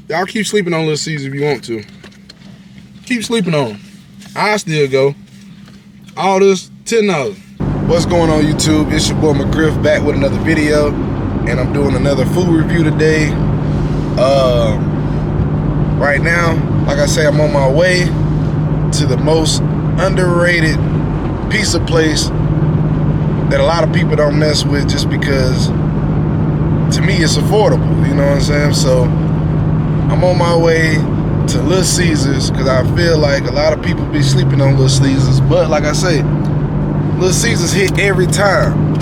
Y'all keep sleeping on Little Caesars if you want to. Keep sleeping on them. I still go. All this, $10. What's going on, YouTube? It's your boy McGriff back with another video, and I'm doing another food review today. Right now, like I say, I'm on my way to the most underrated pizza place that a lot of people don't mess with just because, to me, it's affordable. You know what I'm saying? So I'm on my way to Little Caesars because I feel like a lot of people be sleeping on Little Caesars, but like I say, Little Caesars hit every time.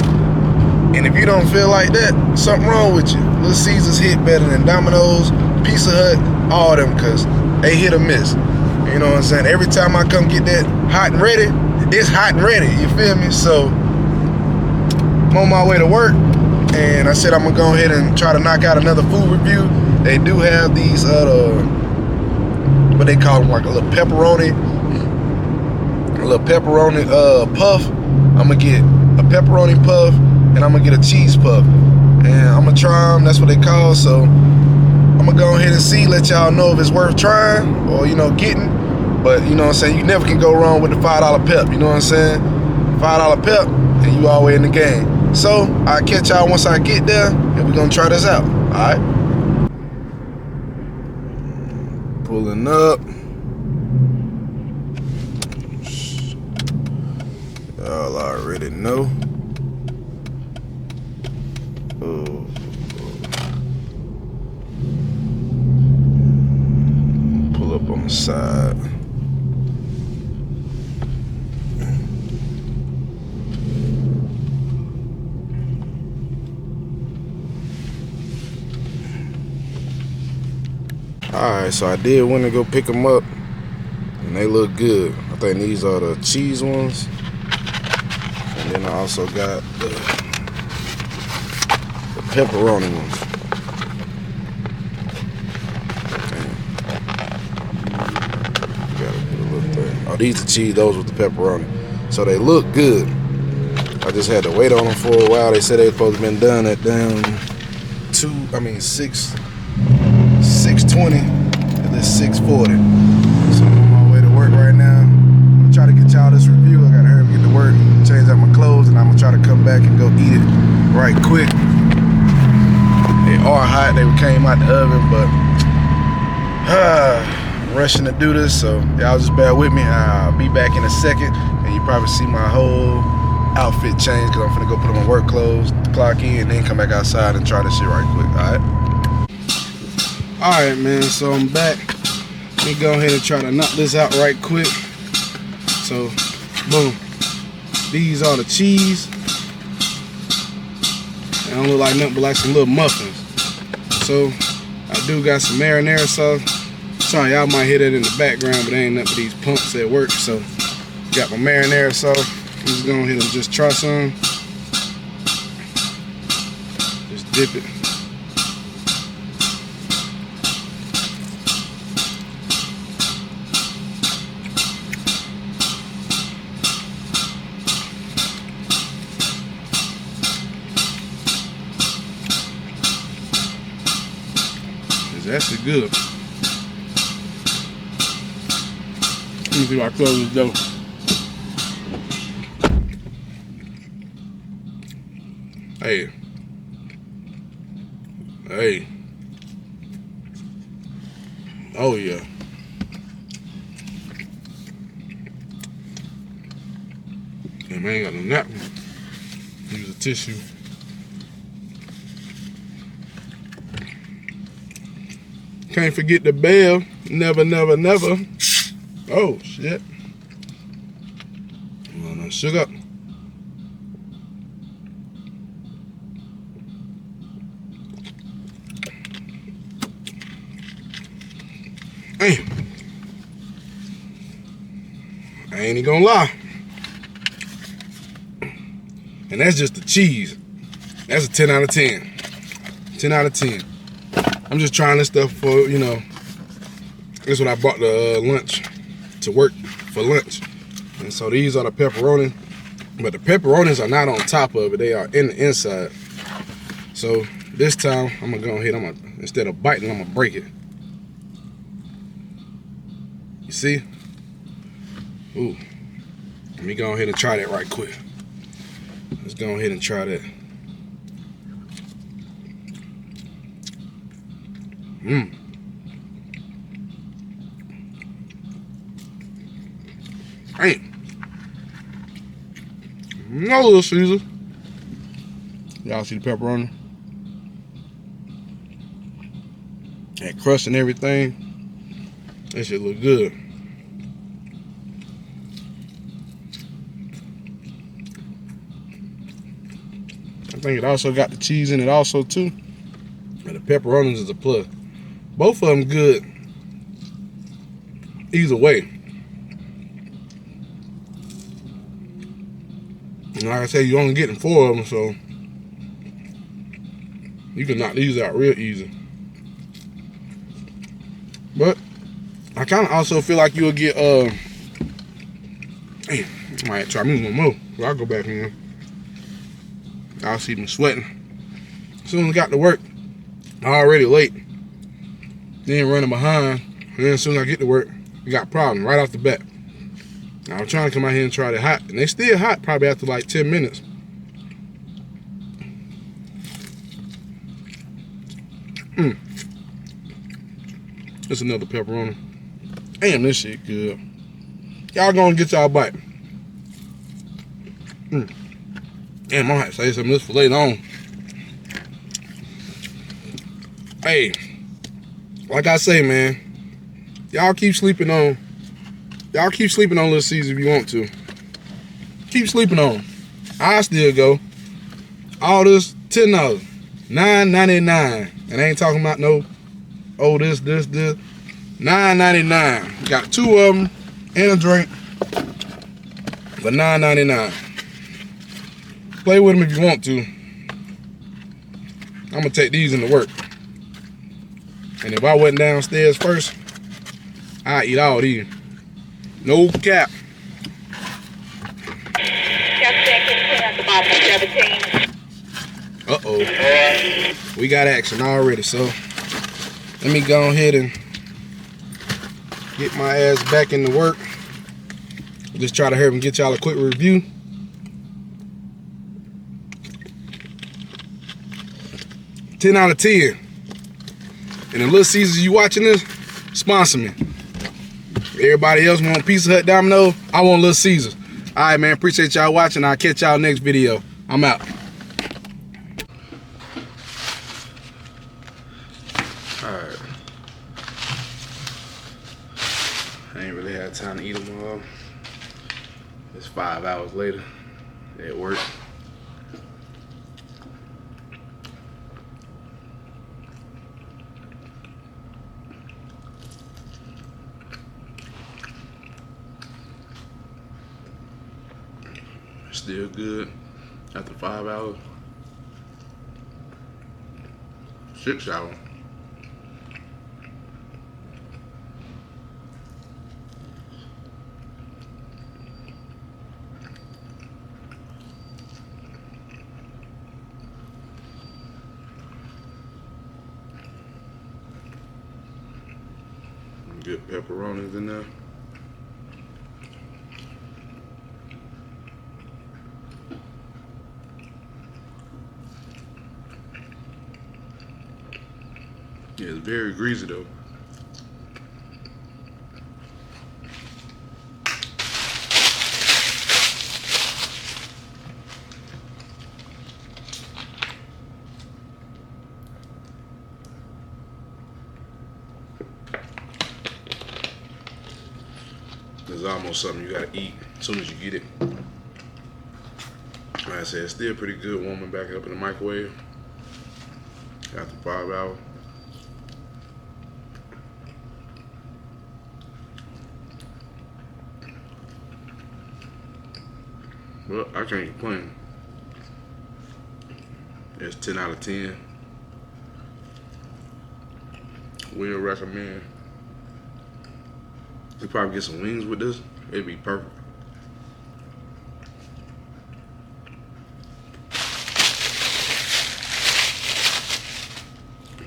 And if you don't feel like that, something wrong with you. Little Caesars hit better than Domino's, Pizza Hut, all them, because they hit or miss. You know what I'm saying? Every time I come get that hot and ready, it's hot and ready, you feel me? So I'm on my way to work, and I said I'm gonna go ahead and try to knock out another food review. They do have these what they call them, like a little pepperoni puff. I'm gonna get a pepperoni puff and I'm gonna get a cheese puff, and I'm gonna try them. That's what they call. So I'm gonna go ahead and see, let y'all know if it's worth trying or, you know, getting. But you know what I'm saying, you never can go wrong with the $5 pep. You know what I'm saying? $5 pep and you always in the game. So I'll catch y'all once I get there, and we're gonna try this out. Alright, pulling up. Y'all already know. Oh. Pull up on the side. Alright, so I did want to go pick them up, and they look good. I think these are the cheese ones. And then I also got the pepperoni ones. Gotta put a little thing. Oh, these are cheese, those with the pepperoni. So they look good. I just had to wait on them for a while. They said they were supposed to have been done at down 6:20, and it's 6:40. So I'm on my way to work right now. I'm gonna try to get y'all this review. I gotta hurry up and get to work, change out my clothes, and I'm gonna try to come back and go eat it right quick. They are hot. They came out the oven, but I'm rushing to do this, so y'all just bear with me. I'll be back in a second, and you probably see my whole outfit change because I'm finna go put on my work clothes, clock in, and then come back outside and try this shit right quick. Alright, man, so I'm back. Let me go ahead and try to knock this out right quick. So, boom. These are the cheese. They don't look like nothing but like some little muffins. So, I do got some marinara sauce. Sorry, y'all might hear that in the background, but they ain't nothing but these pumps at work. So, got my marinara sauce. I'm just going ahead and just try some. Just dip it. It's actually good. Let me see if I close this door. Hey. Hey. Oh yeah. Damn, I ain't got no napkin. Use a tissue. Can't forget the bell. Never, never, never. Oh, shit. Well, no sugar. Damn. I ain't even gonna lie. And that's just the cheese. That's a 10 out of 10. 10 out of 10. I'm just trying this stuff for, you know, this is what I bought the lunch to work for lunch. And so these are the pepperoni, but the pepperonis are not on top of it, they are in the inside. So this time I'm gonna go ahead, instead of biting, I'm gonna break it. You see? Ooh. Let me go ahead and try that right quick. Let's go ahead and try that. Mmm. Hey. No, Little Caesar. Y'all see the pepperoni? That crust and everything. That shit look good. I think it also got the cheese in it also too. And the pepperonis is a plus. Both of them good. Either way. And like I said, you only getting 4 of them, so you can knock these out real easy. But I kind of also feel like you'll get I might try me one more. So I'll go back in. I'll see them sweating. As soon as I got to work, already late. Then running behind. And then as soon as I get to work, we got a problem right off the bat. I was trying to come out here and try it hot. And they still hot probably after like 10 minutes. It's another pepperoni. Damn, this shit good. Y'all gonna get y'all a bite. Damn, I'm gonna have to say some of this for later on. Hey, like I say, man, y'all keep sleeping on Little Caesar if you want to. Keep sleeping on them. I still go. All this $10, $9.99, and I ain't talking about no, oh this, $9.99. Got 2 of them and a drink for $9.99. Play with them if you want to. I'm gonna take these into work. And if I wasn't downstairs first, I'd eat all these. No cap. Uh-oh. We got action already, so let me go ahead and get my ass back into work. Just try to hurry and get y'all a quick review. $10 out of 10. And the Little Caesars, you watching this, sponsor me. Everybody else want Pizza Hut, Domino, I want Little Caesars. All right, man, appreciate y'all watching. I'll catch y'all next video. I'm out. All right. I ain't really had time to eat them all. It's 5 hours later at work. Still good after 5 hours. 6 hours. Good pepperonis in there. Yeah, it's very greasy though. It's almost something you gotta eat as soon as you get it. Like I said, it's still pretty good warming back up in the microwave after 5 hours. Well, I can't complain. It's 10 out of 10. Will recommend. You probably get some wings with this. It'd be perfect.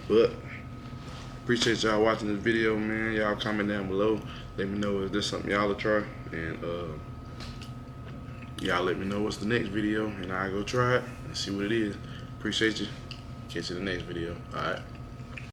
But Appreciate y'all watching this video, man. Y'all comment down below. Let me know if there's something y'all will try. And y'all let me know what's the next video. And I'll go try it and see what it is. Appreciate you. Catch you in the next video. Alright.